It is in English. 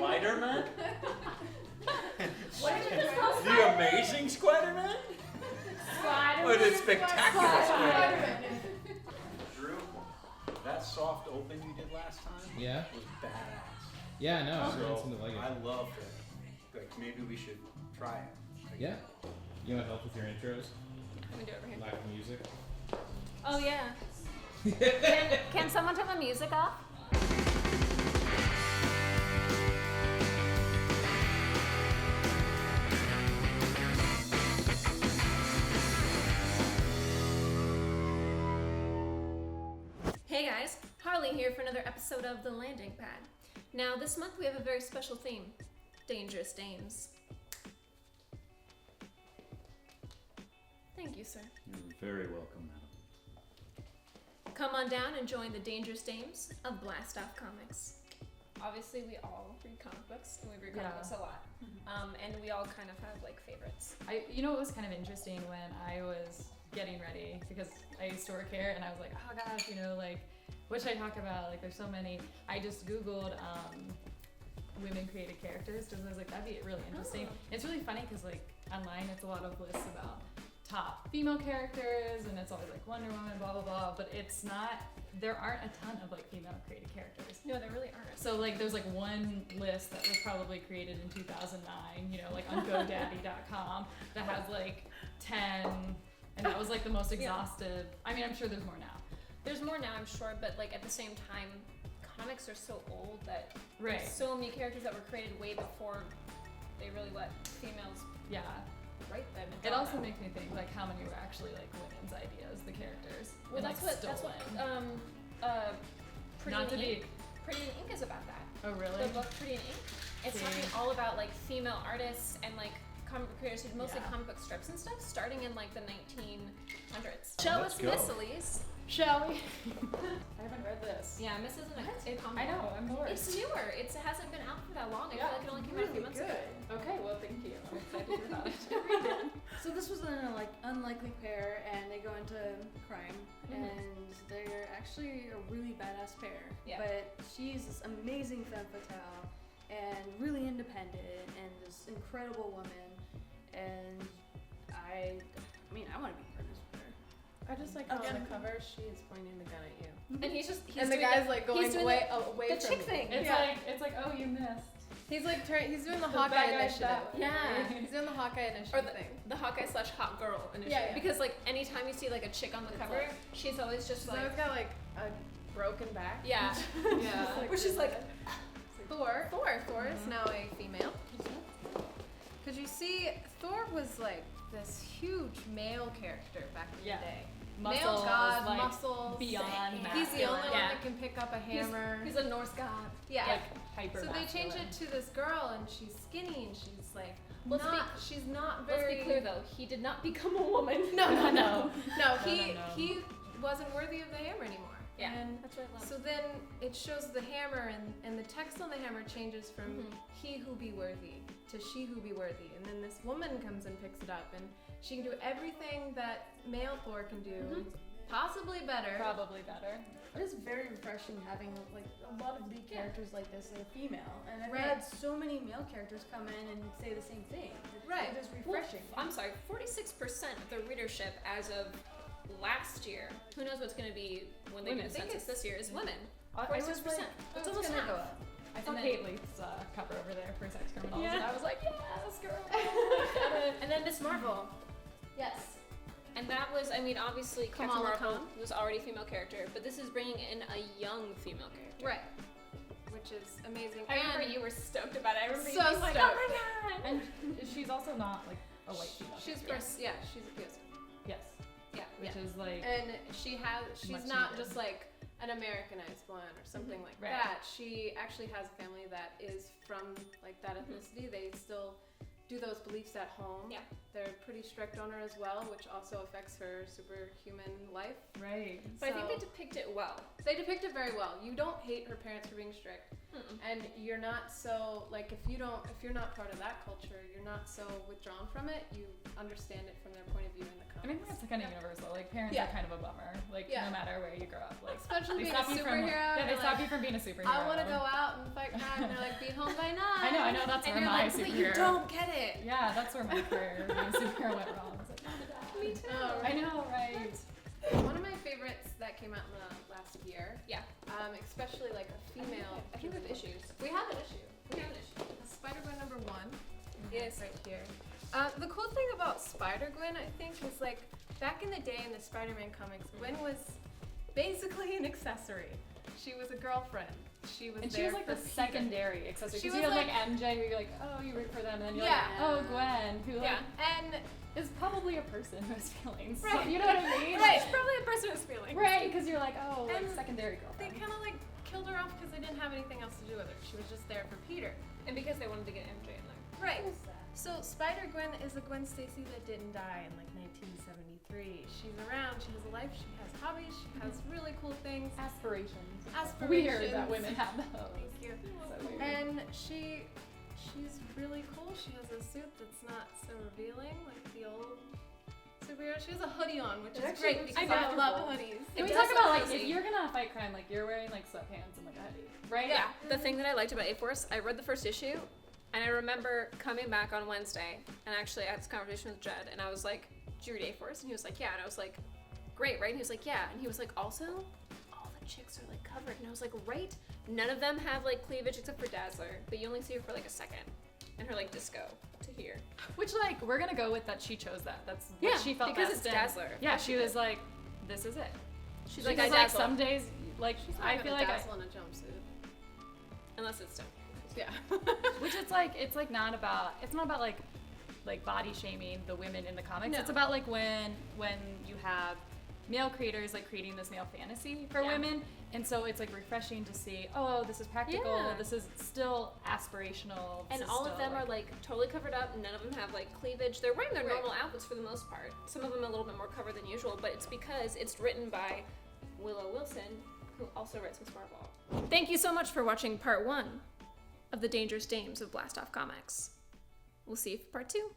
Spider-Man? What did you just call The Amazing Spider-Man? Or the Spectacular Spider-Man? Drew, that soft open you did last time was badass. Yeah, no, everyone So seemed to like it. I loved it. Like, maybe we should try it. Yeah. You want help with your intros? Let me do it over here. Lack of music? Oh yeah. Can someone turn the music off? Hey guys, Harley here for another episode of The Landing Pad. Now this month we have a very special theme, Dangerous Dames. Thank you, sir. You're very welcome, madam. Come on down and join the Dangerous Dames of BLASTOFF comics. Obviously we all read comic books, and we read comic books a lot. And we all kind of have like favorites. You know, it was kind of interesting when I was getting ready, because I used to work here and I was like, oh gosh, you know, like, what should I talk about? Like, there's so many. I just Googled women created characters, because I was like, that'd be really interesting. It's really funny because like online it's a lot of lists about top female characters, and it's always like Wonder Woman, blah blah blah, but it's not, there aren't a ton of like female created characters. No, there really aren't. So like there's like one list that was probably created in 2009, you know, like on GoDaddy.com, that has like 10, and that was like the most exhaustive. I mean, I'm sure there's more now. There's more now, I'm sure, but like at the same time, comics are so old that Right. there's so many characters that were created way before they really let females Yeah. write them. And It draw also them. makes me think like how many were actually like women's ideas, the characters. Well, and, that's like, what stolen. Pretty Not in to Ink. be. Pretty in Ink is about that. Oh really? The book Pretty in Ink. It's See. talking all about like female artists and like comic book creators who did mostly Yeah. comic book strips and stuff, starting in like the 1900s. Oh, Show let's us go. Miss Elise. Shall we? I haven't read this. Yeah, Miss isn't a comic I know. book. I'm bored. It's newer. It hasn't been out for that long. I feel like it only came out a few months ago. Okay. Well, thank you. I'm excited about it. So this was an unlikely pair, and they go into crime, and they're actually a really badass pair. Yeah. But she's this amazing femme fatale, and really independent, and this incredible woman, and I mean, I want to be partners with her. I just like how on the cover she's pointing the gun at you. And he's And the doing guy's like going he's doing away the from chick me. thing. It's like oh, you missed. He's like he's doing the The Hawkeye bad guy's initiative. that way. Yeah. He's doing the Hawkeye Or initiative the, thing. the Hawkeye / hot girl initiative. Yeah. Because like anytime you see like a chick on the cover, like- she's always just So like it's got like a broken back. yeah. Yeah. Where she's like Thor. Thor is Mm-hmm. now a female. Because you see, Thor was like this huge male character back in Yeah. the day. Muscles, male god, like, muscles. beyond He's the only masculine. one that can pick up a hammer. He's a Norse god. yeah. Like hyper. So they change it to this girl, and she's skinny, and she's like Let's she's not Let's very. be clear though, he did not become a woman. No, no, No. no. No, He no. he wasn't worthy of the hammer anymore. Yeah, And that's what I love. so then it shows the hammer, and the text on the hammer changes from Mhm. he who be worthy to she who be worthy. And then this woman comes and picks it up, and she can do everything that male Thor can do, possibly better. Probably better. It is very refreshing having like a lot of lead characters like this that are female, and I've Right. had so many male characters come in and say the same thing. Right. It is refreshing. I'm sorry, 46% of the readership as of last year. Who knows what's going to be when they do Women. the census this year is women. I 46%. It's almost gonna half. go up. I saw And then- Kate Leith's cover over there for Sex Criminals, Yeah. and I was like, yes, girl. And then Miss Marvel. Yes. And that was, I mean, obviously Captain Kamala Marvel Khan. was already a female character, but this is bringing in a young female character. Right. Which is amazing. I remember And you were stoked about it. I remember you So being like, stoked. oh my god. And she's also not like a white female. she's character. first. Yeah, she's a POC. Yes. Yeah. Which is like And she's Much not needed. just like an Americanized one or something like Right. that. She actually has a family that is from like that ethnicity. They still do those beliefs at home. Yeah. They're pretty strict on her as well, which also affects her superhuman life. right. But I think they So- depict it well. They depict it very well. You don't hate her parents for being strict. Mm-mm. And you're not so like if you're not part of that culture, you're not so withdrawn from it. You understand it from their point of view in the I mean, comics. that's kind of universal. Like parents Yeah. are kind of a bummer. Like Yeah. no matter where you grow up, like Especially they being a stop you superhero. from yeah, they you're stop like, you from being a superhero. I want to go out and fight crime. And they're like, be home by 9. know that's And where you're my like, but superhero. you don't get it. Yeah, that's where my career being a superhero went wrong. It's like, oh, Dad. Me too. I know, right? One of my favorites that came out in the last year. Yeah. Especially like a female. I think we have issues. We have an issue. We have an issue. SpiderGwen #1. Yes. Right here. The cool thing about SpiderGwen, I think, is like back in the day in the Spider-Man comics, Gwen was basically an accessory. She was a girlfriend. She was And there she was like for the Peter. secondary accessory. She Because you was have like MJ who you're like, oh, you root for them, and then you're Yeah. like, oh, Gwen, who like Yeah, and is probably a person who has feelings. Right. So, you know what I mean? right, she's probably a person who's feeling. Right, because you're like, oh, like And secondary They girlfriend. kind of like killed her off because they didn't have anything else to do with her. She was just there for Peter. And because they wanted to get MJ in there. Right. So Spider-Gwen is a Gwen Stacy that didn't die in like 1973. She's around. She has a life. She has hobbies. She has really cool things. Aspirations. Aspirations. Weird that women have those. Thank you. So weird. And she's really cool. She has a suit that's not so revealing like the old superhero. She has a hoodie on, which It is actually great looks because I love comfortable. hoodies. Can we It talk does about look like cozy. if you're gonna fight crime, like you're wearing like sweatpants and like a hoodie, right? Yeah. The thing that I liked about A-Force, I read the first issue, and I remember coming back on Wednesday, and actually I had this conversation with Jed, and I was like, "Did you read A-Force?" And he was like, "Yeah." And I was like, "Great, right?" And he was like, "Yeah." And he was like, "Also, all the chicks are like covered." And I was like, "Right? None of them have like cleavage except for Dazzler, but you only see her for like a second, and her like disco to here." Which like we're gonna go with that she chose that. That's Yeah, what she felt because best it's in. Dazzler. Yeah, she was like, this is it. She's like, Because "I dazzle," some days like She's not I gonna feel like dazzle in a jumpsuit. unless it's done. Yeah. which it's like not about like body shaming the women in the comics. No. It's about like when you have male creators like creating this male fantasy for Yeah. women, and so it's like refreshing to see, oh, this is practical, Yeah. this is still aspirational, this And is all of still, them are like totally covered up. None of them have like cleavage. They're wearing their Right. normal outfits for the most part. Some of them a little bit more covered than usual, but it's because it's written by Willow Wilson, who also writes Miss Marvel. Thank you so much for watching part 1 of the Dangerous Dames of BLASTOFF comics. We'll see you for part 2.